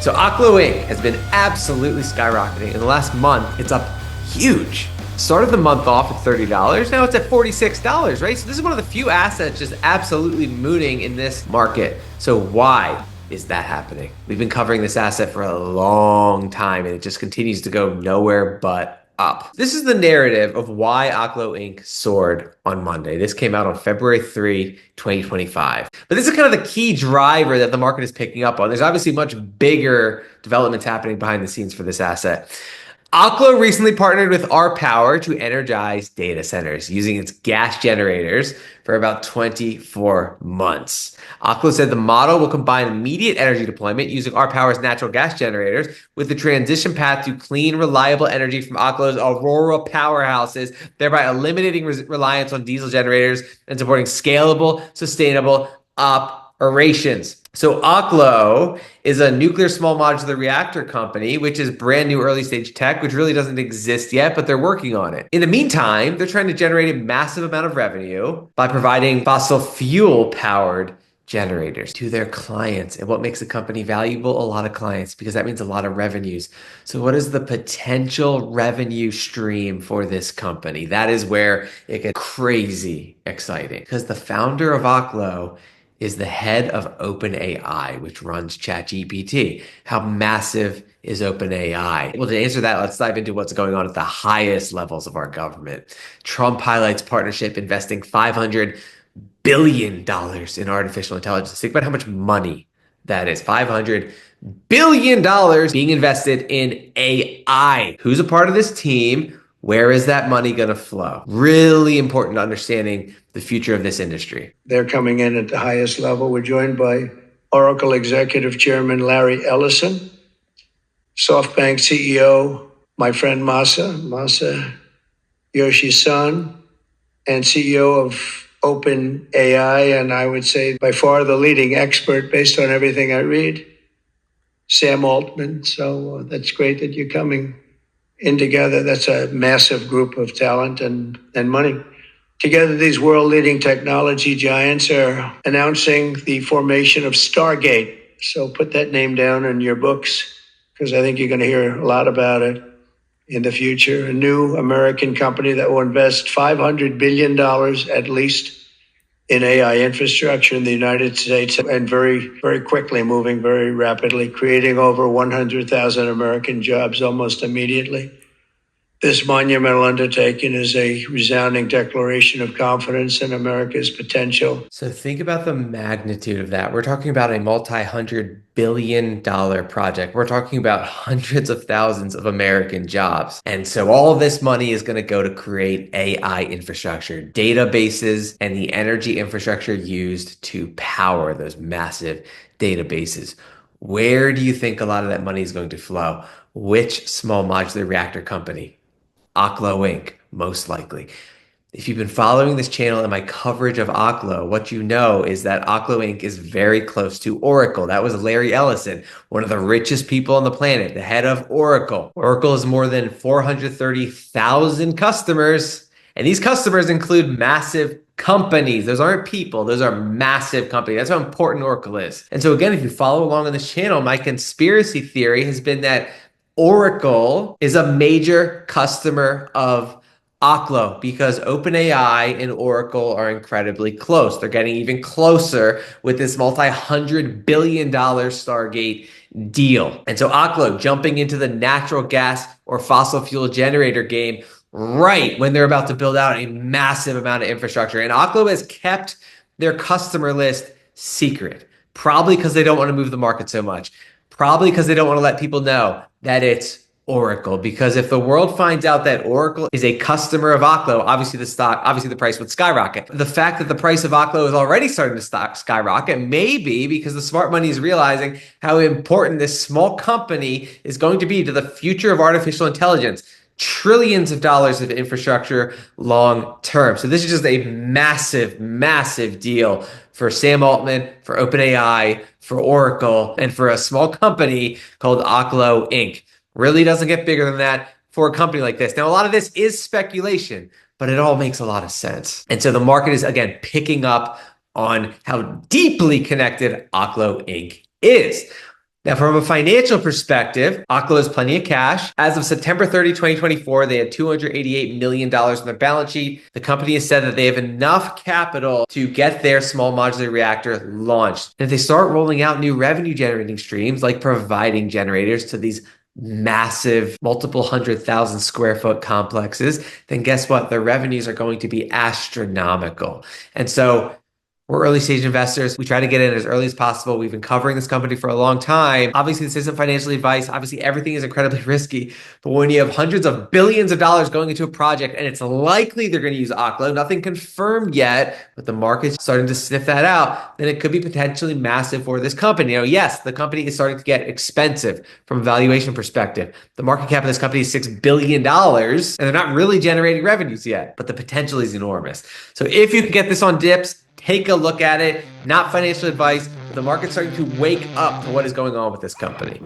So Oklo Inc. has been absolutely skyrocketing. In the last month, it's up huge. Started the month off at $30. Now it's at $46, right? So this is one of the few assets just absolutely mooning in this market. So why is that happening? We've been covering this asset for a long time and it just continues to go nowhere but up. This is the narrative of why Oklo Inc. soared on Monday. This came out on February 3, 2025. But this is kind of the key driver that the market is picking up on. There's obviously much bigger developments happening behind the scenes for this asset. Oklo recently partnered with R-Power to energize data centers using its gas generators for about 24 months. Oklo said the model will combine immediate energy deployment using R-Power's natural gas generators with the transition path to clean, reliable energy from Oklo's Aurora powerhouses, thereby eliminating reliance on diesel generators and supporting scalable, sustainable operations. So Oklo is a nuclear small modular reactor company, which is brand new early stage tech, which really doesn't exist yet, but they're working on it. In the meantime, they're trying to generate a massive amount of revenue by providing fossil fuel powered generators to their clients. And what makes a company valuable? A lot of clients, because that means a lot of revenues. So what is the potential revenue stream for this company? That is where it gets crazy exciting, because the founder of Oklo is the head of OpenAI, which runs ChatGPT. How massive is OpenAI? Well, to answer that, let's dive into what's going on at the highest levels of our government. Trump highlights partnership investing $500 billion in artificial intelligence. Think about how much money that is. $500 billion being invested in AI. Who's a part of this team? Where is that money going to flow? Really important to understanding the future of this industry. They're coming in at the highest level. We're joined by Oracle Executive Chairman Larry Ellison, SoftBank CEO, my friend Masa Yoshi-san, and CEO of OpenAI, and I would say by far the leading expert based on everything I read, Sam Altman. So that's great that you're coming in together. That's a massive group of talent and money. Together, these world-leading technology giants are announcing the formation of Stargate. So put that name down in your books, because I think you're going to hear a lot about it in the future. A new American company that will invest $500 billion at least in AI infrastructure in the United States, and very, very quickly, moving very rapidly, creating over 100,000 American jobs almost immediately. This monumental undertaking is a resounding declaration of confidence in America's potential. So think about the magnitude of that. We're talking about a multi-$100 billion project. We're talking about hundreds of thousands of American jobs. And so all of this money is going to go to create AI infrastructure, databases, and the energy infrastructure used to power those massive databases. Where do you think a lot of that money is going to flow? Which small modular reactor company? Oklo Inc., most likely. If you've been following this channel and my coverage of Oklo, what you know is that Oklo Inc. is very close to Oracle. That was Larry Ellison, one of the richest people on the planet, the head of Oracle. Oracle has more than 430,000 customers, and these customers include massive companies. Those aren't people. Those are massive companies. That's how important Oracle is. And so again, if you follow along on this channel, my conspiracy theory has been that Oracle is a major customer of Oklo because OpenAI and Oracle are incredibly close. They're getting even closer with this multi-$100 billion Stargate deal. And so Oklo jumping into the natural gas or fossil fuel generator game right when they're about to build out a massive amount of infrastructure. And Oklo has kept their customer list secret, probably because they don't want to move the market so much. Probably because they don't want to let people know that it's Oracle. Because if the world finds out that Oracle is a customer of Oklo, obviously the price would skyrocket. The fact that the price of Oklo is already starting to skyrocket may be because the smart money is realizing how important this small company is going to be to the future of artificial intelligence. Trillions of dollars of infrastructure long term. So this is just a massive, massive deal for Sam Altman, for OpenAI, for Oracle, and for a small company called Oklo Inc. Really doesn't get bigger than that for a company like this. Now, a lot of this is speculation, but it all makes a lot of sense. And so the market is, again, picking up on how deeply connected Oklo Inc. is. Now, from a financial perspective, Oklo has plenty of cash. As of September 30, 2024, they had $288 million on their balance sheet. The company has said that they have enough capital to get their small modular reactor launched. And if they start rolling out new revenue generating streams, like providing generators to these massive multiple 100,000 square foot complexes, then guess what? Their revenues are going to be astronomical. And so we're early stage investors. We try to get in as early as possible. We've been covering this company for a long time. Obviously, this isn't financial advice. Obviously, everything is incredibly risky. But when you have hundreds of billions of dollars going into a project and it's likely they're going to use Oklo, nothing confirmed yet, but the market's starting to sniff that out, then it could be potentially massive for this company. Yes, the company is starting to get expensive from a valuation perspective. The market cap of this company is $6 billion, and they're not really generating revenues yet, but the potential is enormous. So if you can get this on dips, take a look at it. Not financial advice, but the market's starting to wake up to what is going on with this company.